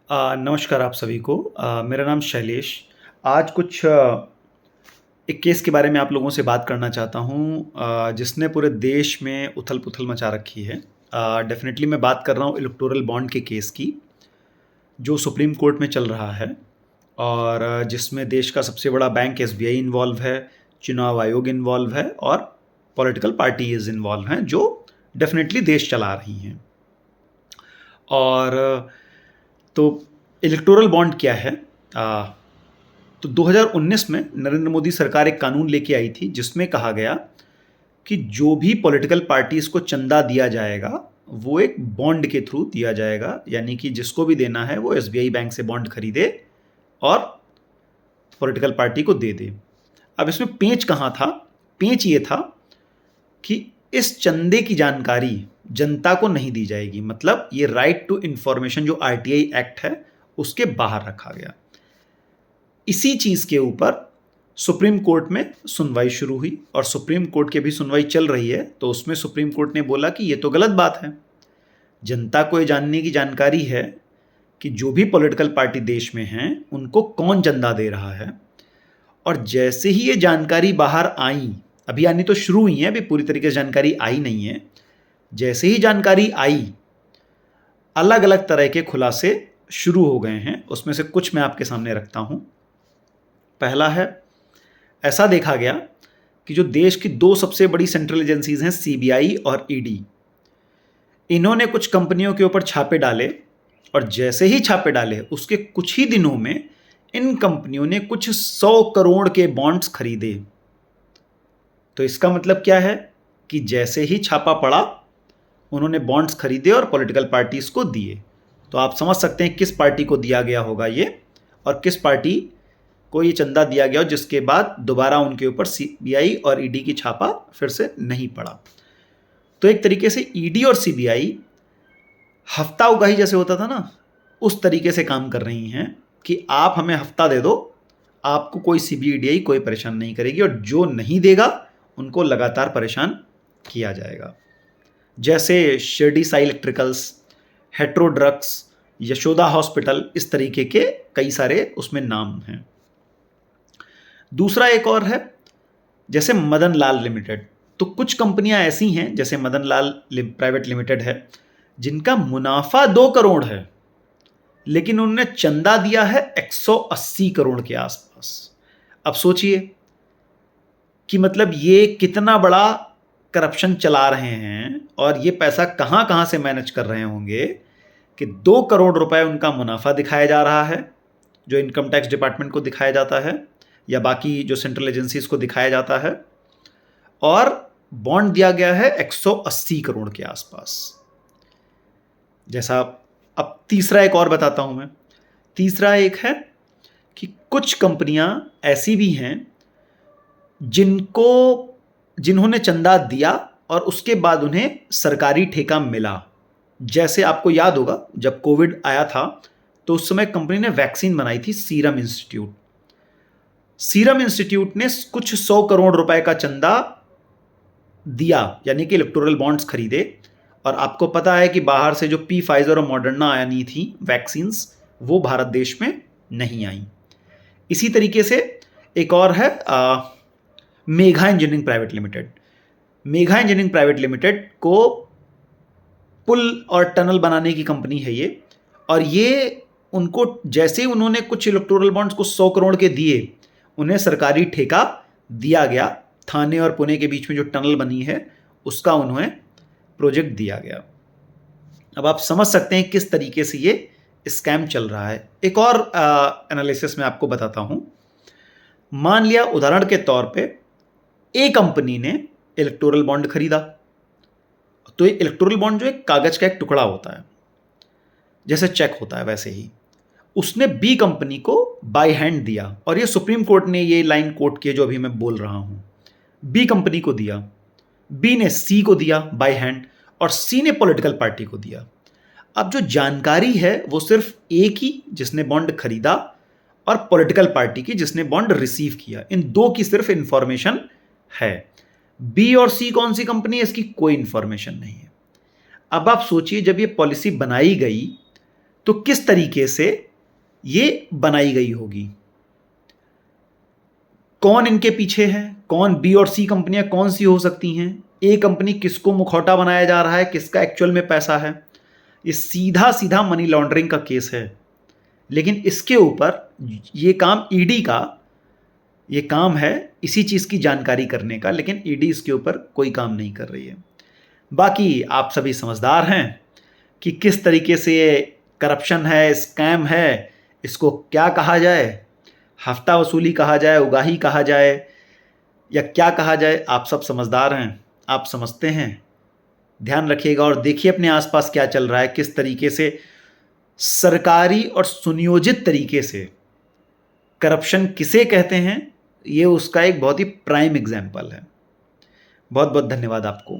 नमस्कार आप सभी को। मेरा नाम शैलेश। आज एक केस के बारे में आप लोगों से बात करना चाहता हूँ, जिसने पूरे देश में उथल-पुथल मचा रखी है। डेफ़िनेटली मैं बात कर रहा हूँ इलेक्टोरल बॉन्ड के केस की, जो सुप्रीम कोर्ट में चल रहा है और जिसमें देश का सबसे बड़ा बैंक एसबीआई इन्वॉल्व है, चुनाव आयोग इन्वॉल्व है और पॉलिटिकल पार्टीज़ इन्वॉल्व हैं, जो डेफ़िनेटली देश चला रही हैं। और तो इलेक्टोरल बॉन्ड क्या है? तो 2019 में नरेंद्र मोदी सरकार एक कानून लेके आई थी, जिसमें कहा गया कि जो भी पॉलिटिकल पार्टीज़ को चंदा दिया जाएगा, वो एक बॉन्ड के थ्रू दिया जाएगा। यानी कि जिसको भी देना है वो एसबीआई बैंक से बॉन्ड खरीदे और पॉलिटिकल पार्टी को दे दे। अब इसमें पेंच कहाँ था? पेंच ये था कि इस चंदे की जानकारी जनता को नहीं दी जाएगी। मतलब ये राइट टू इंफॉर्मेशन जो आरटीआई एक्ट है, उसके बाहर रखा गया। इसी चीज़ के ऊपर सुप्रीम कोर्ट में सुनवाई शुरू हुई और सुप्रीम कोर्ट की भी सुनवाई चल रही है। तो उसमें सुप्रीम कोर्ट ने बोला कि ये तो गलत बात है। जनता को ये जानने की जानकारी है कि जो भी पॉलिटिकल पार्टी देश में हैं, उनको कौन चंदा दे रहा है। और जैसे ही ये जानकारी बाहर आई, अभी आनी तो शुरू हुई है, अभी पूरी तरीके से जानकारी आई नहीं है। जैसे ही जानकारी आई, अलग अलग तरह के खुलासे शुरू हो गए हैं। उसमें से कुछ मैं आपके सामने रखता हूं। पहला है, ऐसा देखा गया कि जो देश की दो सबसे बड़ी सेंट्रल एजेंसीज हैं, सीबीआई और ईडी, इन्होंने कुछ कंपनियों के ऊपर छापे डाले और जैसे ही छापे डाले, उसके कुछ ही दिनों में इन कंपनियों ने कुछ 100 करोड़ के बॉन्ड्स खरीदे। तो इसका मतलब क्या है कि जैसे ही छापा पड़ा, उन्होंने बॉन्ड्स खरीदे और पॉलिटिकल पार्टीज को दिए। तो आप समझ सकते हैं किस पार्टी को दिया गया होगा ये, और किस पार्टी को ये चंदा दिया गया हो, जिसके बाद दोबारा उनके ऊपर सीबीआई और ईडी की छापा फिर से नहीं पड़ा। तो एक तरीके से ईडी और सीबीआई हफ्ता उगाही जैसे होता था ना, उस तरीके से काम कर रही हैं कि आप हमें हफ्ता दे दो, आपको कोई सीबीआई कोई परेशान नहीं करेगी, और जो नहीं देगा उनको लगातार परेशान किया जाएगा। जैसे Shirdi Sai electricals, hetero drugs, Yashoda hospital, इस तरीके के कई सारे उसमें नाम हैं। दूसरा एक और है, जैसे मदन लाल लिमिटेड। तो कुछ कंपनियां ऐसी हैं, जैसे मदन लाल प्राइवेट लिमिटेड है, जिनका मुनाफा 2 करोड़ है, लेकिन उन्होंने चंदा दिया है 180 करोड़ के आसपास। अब सोचिए कि मतलब ये कितना बड़ा करप्शन चला रहे हैं और ये पैसा कहां कहां से मैनेज कर रहे होंगे कि 2 करोड़ रुपए उनका मुनाफा दिखाया जा रहा है, जो इनकम टैक्स डिपार्टमेंट को दिखाया जाता है या बाकी जो सेंट्रल एजेंसीज को दिखाया जाता है, और बॉन्ड दिया गया है 180 करोड़ के आसपास। जैसा अब तीसरा एक और बताता हूं मैं। तीसरा एक है कि कुछ कंपनियां ऐसी भी हैं जिन्होंने चंदा दिया और उसके बाद उन्हें सरकारी ठेका मिला। जैसे आपको याद होगा, जब कोविड आया था तो उस समय कंपनी ने वैक्सीन बनाई थी, सीरम इंस्टीट्यूट। सीरम इंस्टीट्यूट ने कुछ 100 करोड़ रुपए का चंदा दिया, यानी कि इलेक्टोरल बॉन्ड्स खरीदे। और आपको पता है कि बाहर से जो फाइजर और मॉडर्ना आनी थी वैक्सीन्स, वो भारत देश में नहीं आई। इसी तरीके से एक और है, Megha engineering private limited. Megha engineering private limited को पुल और टनल बनाने की कंपनी है ये, और ये उनको जैसे ही उन्होंने कुछ इलेक्टोरल बॉन्ड्स को 100 करोड़ के दिए, उन्हें सरकारी ठेका दिया गया। थाने और पुणे के बीच में जो टनल बनी है, उसका उन्हें प्रोजेक्ट दिया गया। अब आप समझ सकते हैं किस तरीके से ये स्कैम चल रहा है। एक और एनालिसिस मैं आपको बताता हूं। मान लिया उदाहरण के तौर पे, ए कंपनी ने इलेक्टोरल बॉन्ड खरीदा। तो ये इलेक्टोरल बॉन्ड जो एक कागज का एक टुकड़ा होता है, जैसे चेक होता है वैसे ही, उसने बी कंपनी को बाय हैंड दिया। और ये सुप्रीम कोर्ट ने ये लाइन कोट की जो अभी मैं बोल रहा हूं। बी कंपनी को दिया, बी ने सी को दिया बाय हैंड, और सी ने पॉलिटिकल पार्टी को दिया। अब जो जानकारी है वो सिर्फ ए की, जिसने बॉन्ड खरीदा, और पॉलिटिकल पार्टी की, जिसने बॉन्ड रिसीव किया। इन दो की सिर्फ इंफॉर्मेशन है। बी और सी कौन सी कंपनी है, इसकी कोई इंफॉर्मेशन नहीं है। अब आप सोचिए, जब ये पॉलिसी बनाई गई तो किस तरीके से ये बनाई गई होगी, कौन इनके पीछे है, कौन बी और सी कंपनियां कौन सी हो सकती हैं, ए कंपनी किसको मुखौटा बनाया जा रहा है, किसका एक्चुअल में पैसा है। ये सीधा सीधा मनी लॉन्ड्रिंग का केस है। लेकिन इसके ऊपर ये काम ईडी का ये काम है, इसी चीज़ की जानकारी करने का, लेकिन ईडी इसके ऊपर कोई काम नहीं कर रही है। बाकी आप सभी समझदार हैं कि किस तरीके से ये करप्शन है, स्कैम है, इसको क्या कहा जाए, हफ्ता वसूली कहा जाए, उगाही कहा जाए, या क्या कहा जाए। आप सब समझदार हैं, आप समझते हैं। ध्यान रखिएगा और देखिए अपने आसपास क्या चल रहा है, किस तरीके से सरकारी और सुनियोजित तरीके से करप्शन किसे कहते हैं, ये उसका एक बहुत ही प्राइम एग्जाम्पल है। बहुत बहुत धन्यवाद आपको।